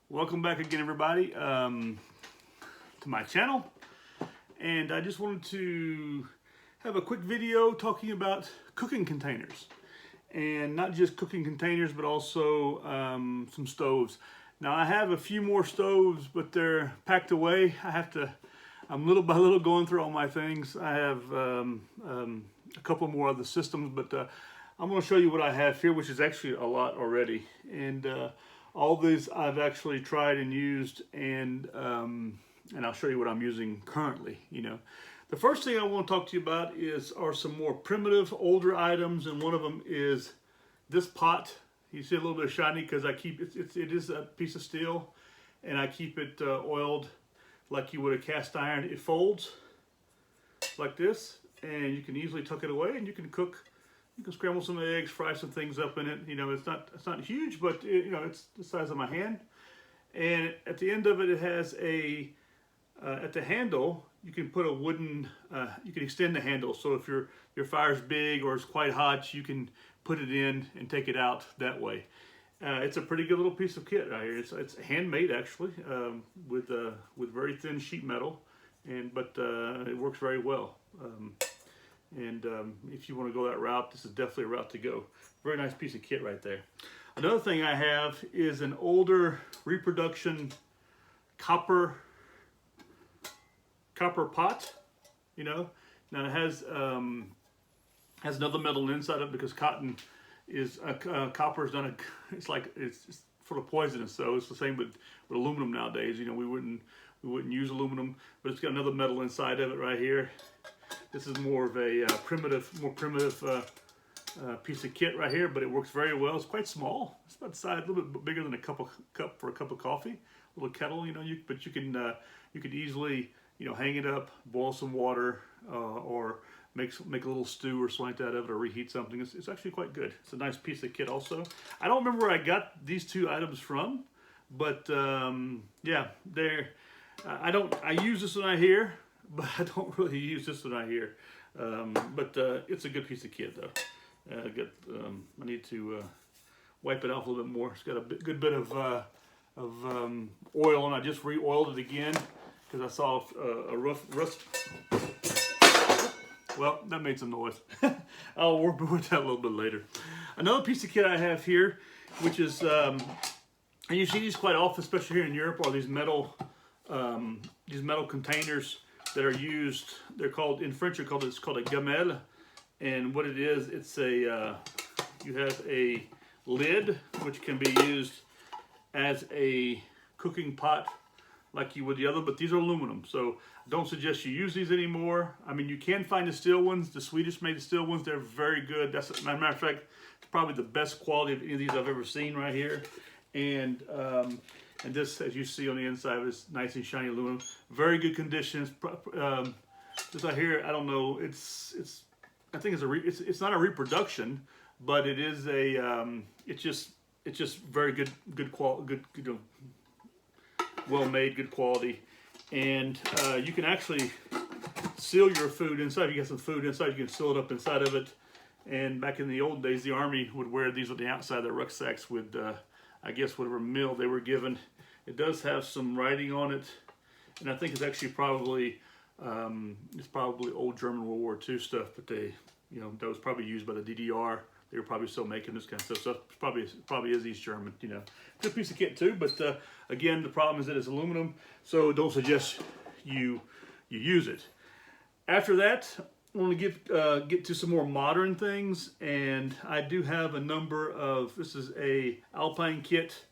Welcome back again, everybody, to my channel. And I just wanted to have a quick video talking about cooking containers. And not just cooking containers, but also some stoves. Now I have a few more stoves, but they're packed away. I'm little by little going through all my things. I have a couple more other systems, but I'm going to show you what I have here, which is actually a lot already. And all these I've actually tried and used, and I'll show you what I'm using currently. The first thing I want to talk to you about are some more primitive, older items, and one of them is this pot. You see a little bit of shiny because it is a piece of steel, and I keep it oiled like you would a cast iron. It folds like this, and you can easily tuck it away, and you can cook. You can scramble some eggs, fry some things up in it. It's not huge, but it's the size of my hand. And at the end of it, it has at the handle, you can put a wooden, you can extend the handle. So if your fire's big or it's quite hot, you can put it in and take it out that way. It's a pretty good little piece of kit right here. It's handmade actually, with very thin sheet metal, but it works very well. If you want to go that route, this is definitely a route to go. Very nice piece of kit right there. Another thing I have is an older Reproduction copper pot. Now it has another metal inside of it because cotton is copper is done. It's full of poisonous. So it's the same with aluminum nowadays. We wouldn't use aluminum, but it's got another metal inside of it right here. This is more of a more primitive piece of kit right here, but it works very well. It's quite small. It's about the size, a little bit bigger than a cup for a cup of coffee. A little kettle, but you could easily hang it up, boil some water, or make a little stew or something like that of it, or reheat something. It's actually quite good. It's a nice piece of kit also. I don't remember where I got these two items from, but yeah, I use this one right here. But I don't really use this one right here. But it's a good piece of kit, though. I need to wipe it off a little bit more. It's got a good bit of oil, and I just re-oiled it again because I saw a rust. Well, that made some noise. I'll work with that a little bit later. Another piece of kit I have here, which is, and you see these quite often, especially here in Europe, are these metal containers that are used. They're called, in French, it's called a gamelle, and what it is, it's you have a lid which can be used as a cooking pot like you would the other, but these are aluminum, so I don't suggest you use these anymore. I mean, you can find the steel ones, the Swedish made steel ones. They're very good. That's, as a matter of fact, it's probably the best quality of any of these I've ever seen right here. And this, as you see on the inside, is nice and shiny aluminum. Very good condition. This right here, I don't know. I think it's not a Reproduction, but it is a. It's just very good quality, well made, good quality, and you can actually seal your food inside. If you got some food inside, you can seal it up inside of it. And back in the old days, the Army would wear these on the outside of their rucksacks with. I guess whatever meal they were given. It does have some writing on it, and I think it's actually probably old German World War II stuff. But that was probably used by the DDR. They were probably still making this kind of stuff. So it probably is East German. Good piece of kit too. But again, the problem is that it's aluminum, so don't suggest you use it. After that, I want to get to some more modern things, and I do have a number of. This is a Alpine kit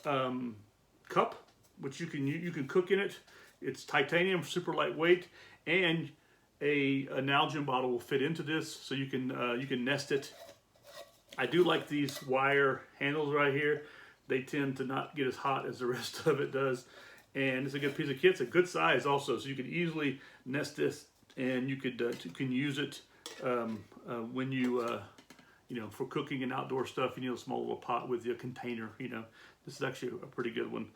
cup, which you can cook in it. It's titanium, super lightweight, and an Nalgene bottle will fit into this, so you can nest it. I do like these wire handles right here. They tend to not get as hot as the rest of it does, and it's a good piece of kit. It's a good size also, so you can easily nest this. And you can use it when you for cooking and outdoor stuff. You need a small little pot with your container. This is actually a pretty good one.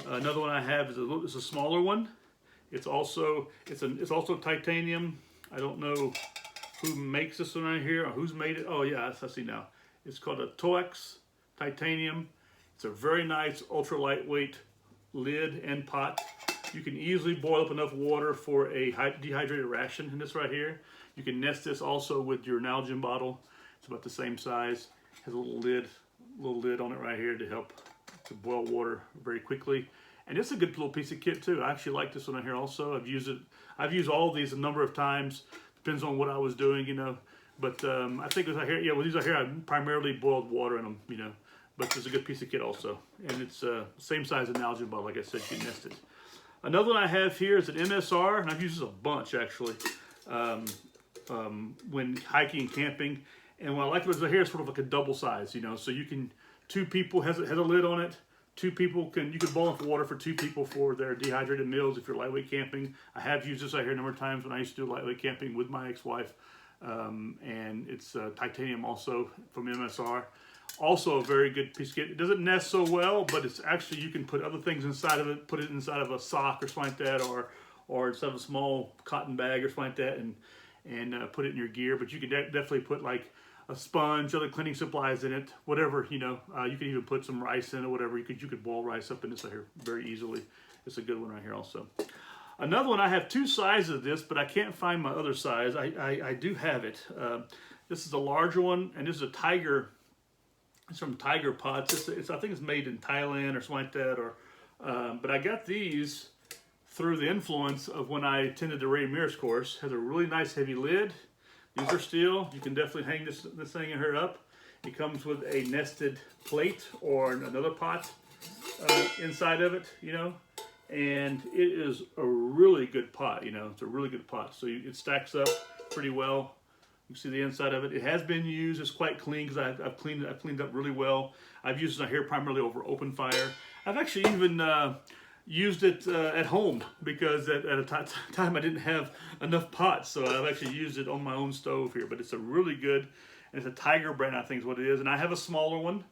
Another one I have is a smaller one. It's also titanium. I don't know who makes this one right here or who's made it. Oh yeah, I see now. It's called a Toyx Titanium, It's a very nice, ultra lightweight lid and pot. You can easily boil up enough water for a dehydrated ration in this right here. You can nest this also with your Nalgene bottle. It's about the same size. Has a little lid on it right here to help to boil water very quickly. And it's a good little piece of kit too. I actually like this one right here also. I've used all of these a number of times. Depends on what I was doing, you know. But I think with here, yeah, with these right here, I primarily boiled water in them, you know. But it's a good piece of kit also, and it's same size as an Nalgene bottle. Like I said, you can nest it. Another one I have here is an MSR, and I've used this a bunch actually when hiking and camping. And what I like about it here is sort of like a double size, you know. So you can, two people has a lid on it. Two people you can boil enough water for two people for their dehydrated meals if you're lightweight camping. I have used this right here a number of times when I used to do lightweight camping with my ex-wife. And it's titanium also from MSR. Also a very good piece of kit. It doesn't nest so well, but it's actually, you can put other things inside of it, put it inside of a sock or something like that, or inside of a small cotton bag or something like that, and put it in your gear. But you can definitely put like a sponge, other cleaning supplies in it, whatever, you know. You can even put some rice in or whatever. You could boil rice up in this right here very easily. It's a good one right here also. Another one, I have two sizes of this, but I can't find my other size. I do have it. This is a larger one, and this is a Tiger. It's from Tiger Pots. I think it's made in Thailand or something like that. But I got these through the influence of when I attended the Ray Ramirez course. Has a really nice heavy lid. These are steel. You can definitely hang this thing in here up. It comes with a nested plate or another pot inside of it, you know. And it is a really good pot, you know. It's a really good pot. So it stacks up pretty well. You can see the inside of it. It has been used. It's quite clean because I've cleaned up really well. I've used it here primarily over open fire. I've actually even used it at home because at a time I didn't have enough pots, so I've actually used it on my own stove here. But it's a really good, and it's a Tiger brand, I think is what it is. And I have a smaller one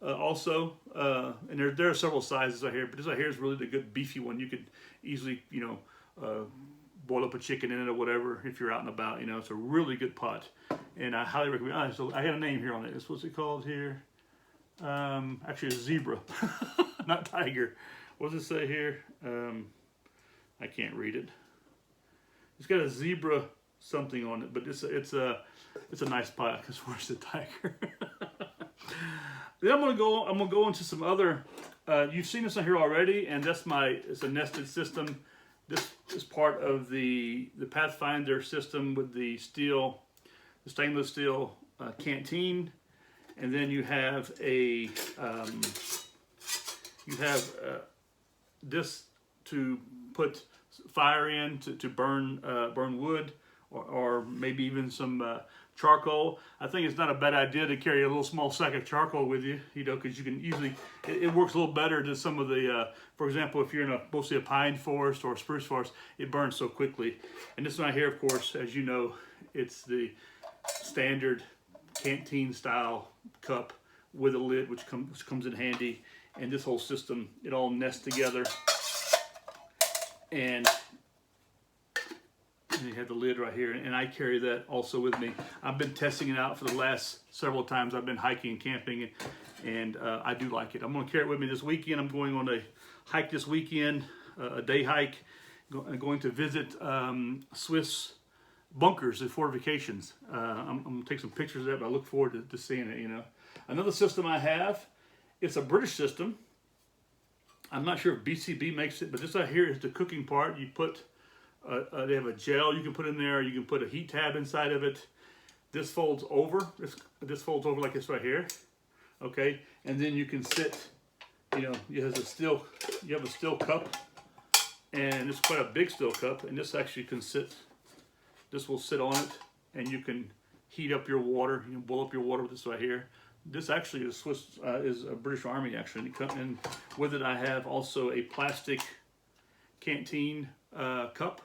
also, and there are several sizes right here, but this right here is really the good beefy one. You could easily, you know, boil up a chicken in it or whatever if you're out and about, you know. It's a really good pot, and I highly recommend. So I had a name here on it. It's what's it called here? Actually, a zebra, not tiger. What does it say here? I can't read it. It's got a zebra something on it, but it's a nice pot because where's the tiger? Then I'm gonna go into some other. You've seen this on here already, and it's a nested system. This is part of the Pathfinder system with the stainless steel canteen, and then you have this to put fire in to burn wood, or maybe even some charcoal. I think it's not a bad idea to carry a little small sack of charcoal with you, you know, because you can easily, it works a little better than some of the, for example, if you're in mostly a pine forest or a spruce forest, it burns so quickly. And this one right here, of course, as you know, it's the standard canteen style cup with a lid, which comes in handy. And this whole system, it all nests together. And you have the lid right here, and I carry that also with me. I've been testing it out for the last several times I've been hiking and camping, and I do like it. I'm going to carry it with me this weekend. I'm going on a hike this weekend, a day hike. I'm going to visit Swiss bunkers and fortifications. I'm going to take some pictures of that, but I look forward to seeing it, you know. Another system I have, it's a British system. I'm not sure if BCB makes it, but this right here is the cooking part. You put they have a gel you can put in there. You can put a heat tab inside of it. This folds over. This folds over like this right here. Okay, and then you can sit. You know, you have a steel cup, and it's quite a big steel cup. And this actually can sit. This will sit on it, and you can heat up your water. You can boil up your water with this right here. This actually is is a British Army actually, and with it I have also a plastic canteen cup.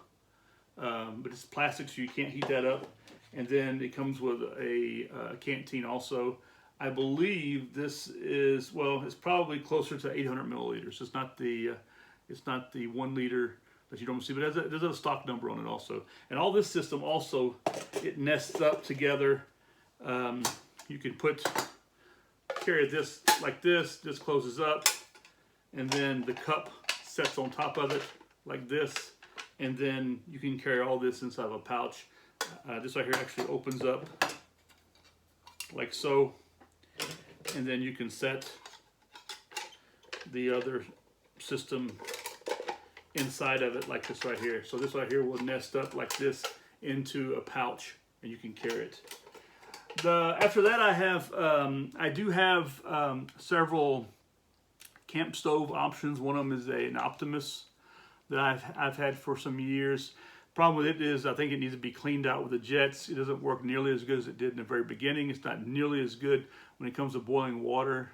But it's plastic, so you can't heat that up. And then it comes with a canteen also. I believe this is, well, it's probably closer to 800 milliliters. It's not the 1 liter that you don't see, but there's a stock number on it also. And all this system also, it nests up together. You can put carry this like this. This closes up, and then the cup sets on top of it like this, and then you can carry all this inside of a pouch. This right here actually opens up like so, and then you can set the other system inside of it like this right here. So this right here will nest up like this into a pouch, and you can carry it. After that, I do have several camp stove options. One of them is an Optimus that I've had for some years. Problem with it is I think it needs to be cleaned out with the jets. It doesn't work nearly as good as it did in the very beginning. It's not nearly as good when it comes to boiling water.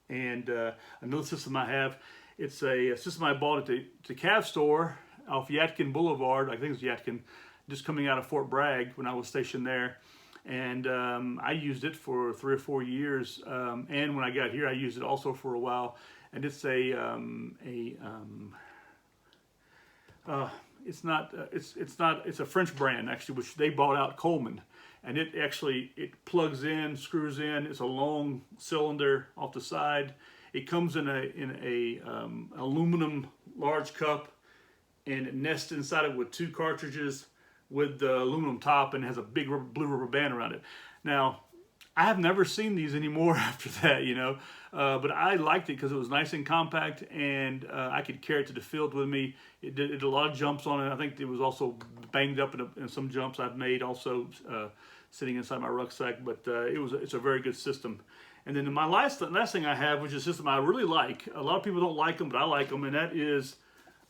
Another system I have, it's a system I bought at the Cav store off Yadkin Boulevard. I think it's Yadkin, just coming out of Fort Bragg when I was stationed there. And I used it for 3 or 4 years. And when I got here, I used it also for a while. And it's it's a French brand actually, which they bought out Coleman. And it plugs in, screws in. It's a long cylinder off the side. It comes in a aluminum large cup, and it nests inside it with 2 cartridges with the aluminum top, and has a big blue rubber band around it. Now, I have never seen these anymore after that, you know, but I liked it because it was nice and compact, and I could carry it to the field with me. It did a lot of jumps on it. I think it was also banged up in some jumps I've made also sitting inside my rucksack, but it's a very good system. And then my last thing I have, which is a system I really like. A lot of people don't like them, but I like them, and that is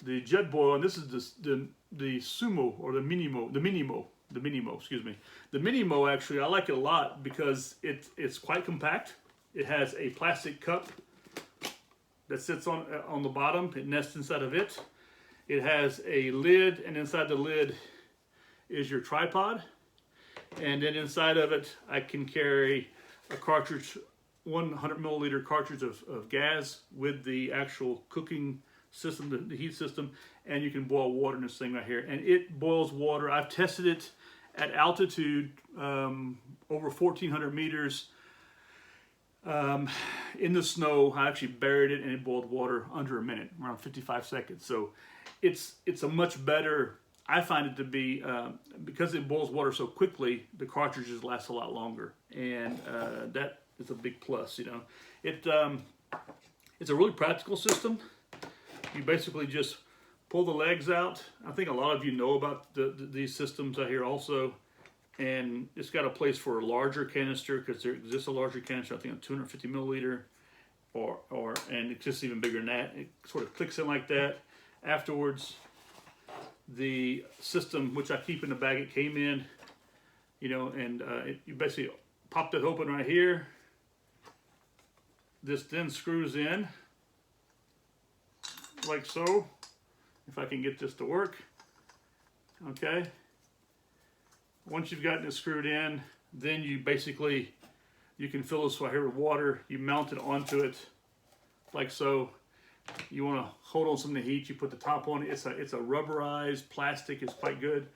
the Jetboil. And this is the Sumo, or the Minimo, excuse me. The Minimo, actually, I like it a lot because it's quite compact. It has a plastic cup that sits on the bottom. It nests inside of it. It has a lid, and inside the lid is your tripod. And then inside of it, I can carry a cartridge, 100 milliliter cartridge of gas with the actual cooking system, the heat system, and you can boil water in this thing right here. And it boils water. I've tested it at altitude over 1,400 meters in the snow. I actually buried it, and it boiled water under a minute, around 55 seconds. So it's a much better, I find it to be, because it boils water so quickly, the cartridges last a lot longer, and that is a big plus, you know. It's a really practical system. You basically just pull the legs out. I think a lot of you know about these systems out here also, and it's got a place for a larger canister, because there exists a larger canister, I think a 250 milliliter, and it's just even bigger than that. It sort of clicks in like that. Afterwards, the system, which I keep in the bag it came in, you know, and you basically pop it open right here. This then screws in like so, if I can get this to work. Okay. Once you've gotten it screwed in, then you can fill this right here with water. You mount it onto it like so. You want to hold on some of the heat. You put the top on it. It's a rubberized plastic. It's quite good.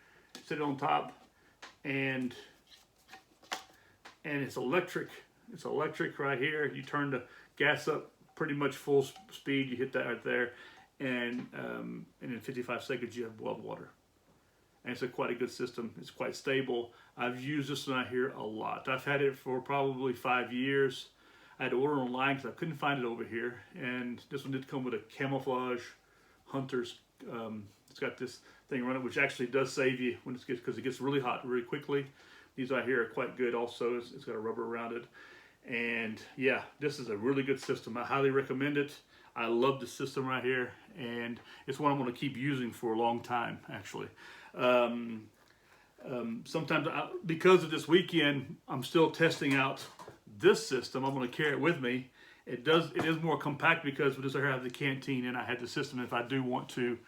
Sit it on top, and it's electric. It's electric right here. You turn the gas up pretty much full speed. You hit that right there, and in 55 seconds you have boiled water. And it's quite a good system. It's quite stable. I've used this one out here a lot. I've had it for probably 5 years. I had to order online because I couldn't find it over here. And this one did come with a camouflage hunter's. It's got this thing around it, which actually does save you when because it gets really hot really quickly. These right here are quite good also. It's got a rubber around it. And yeah, this is a really good system. I highly recommend it. I love the system right here, and it's one I'm going to keep using for a long time, actually. Sometimes, because of this weekend, I'm still testing out this system. I'm going to carry it with me. It is more compact because with this I have the canteen, and I had the system if I do want to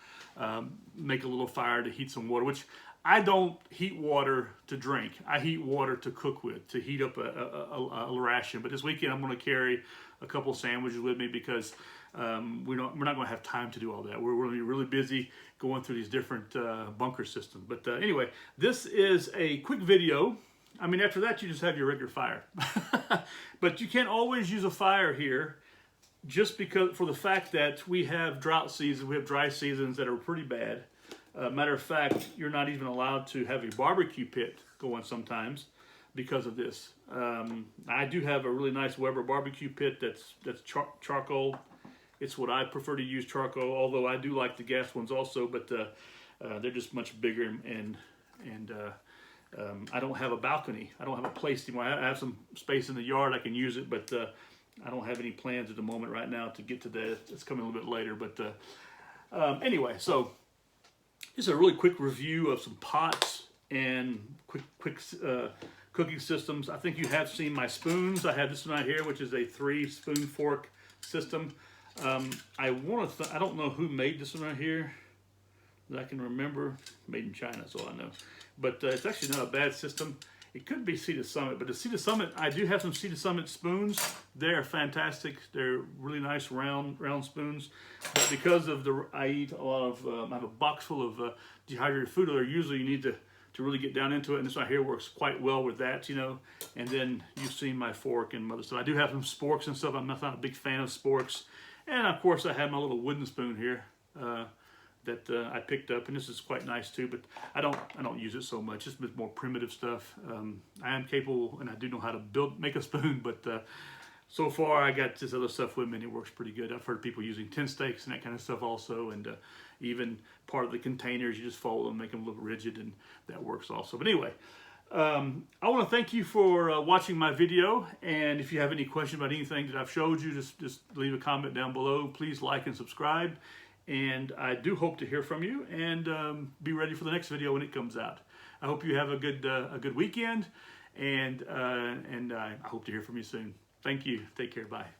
make a little fire to heat some water, which I don't heat water to drink. I heat water to cook with, to heat up a ration. But this weekend I'm going to carry a couple sandwiches with me because we're not going to have time to do all that. We're going to be really busy going through these different bunker systems. But anyway, this is a quick video I mean, after that, you just have your regular fire. But you can't always use a fire here, just because, for the fact that we have drought seasons, we have dry seasons that are pretty bad. Matter of fact, you're not even allowed to have a barbecue pit going sometimes because of this. I do have a really nice Weber barbecue pit that's charcoal. It's what I prefer to use, charcoal, although I do like the gas ones also, but they're just much bigger, and I don't have a balcony. I don't have a place anymore. I have some space in the yard I can use it, but I don't have any plans at the moment right now to get to that. It's coming a little bit later, but anyway, so this is a really quick review of some pots and quick cooking systems. I think you have seen my spoons. I have this one right here, which is a 3-spoon fork system. I don't know who made this one right here that I can remember. Made in China, that's all I know. But it's actually not a bad system. It could be Sea to Summit, but the Sea to Summit, I do have some Sea to Summit spoons. They're fantastic. They're really nice round spoons. But because of I eat a lot of, I have a box full of dehydrated food, or usually you need to really get down into it, and this right here works quite well with that, you know. And then you've seen my fork and other stuff. I do have some sporks and stuff. I'm not a big fan of sporks. And of course I have my little wooden spoon here that I picked up, and this is quite nice too, but I don't use it so much. It's a bit more primitive stuff. I am capable, and I do know how to make a spoon, but so far I got this other stuff with me, and it works pretty good. I've heard people using tin steaks and that kind of stuff also, and even part of the containers, you just fold them, make them look rigid, and that works also. But anyway, I want to thank you for watching my video, and if you have any questions about anything that I've showed you, just leave a comment down below. Please like and subscribe, and I do hope to hear from you, and be ready for the next video when it comes out. I hope you have a good weekend, and I hope to hear from you soon. Thank you. Take care. Bye.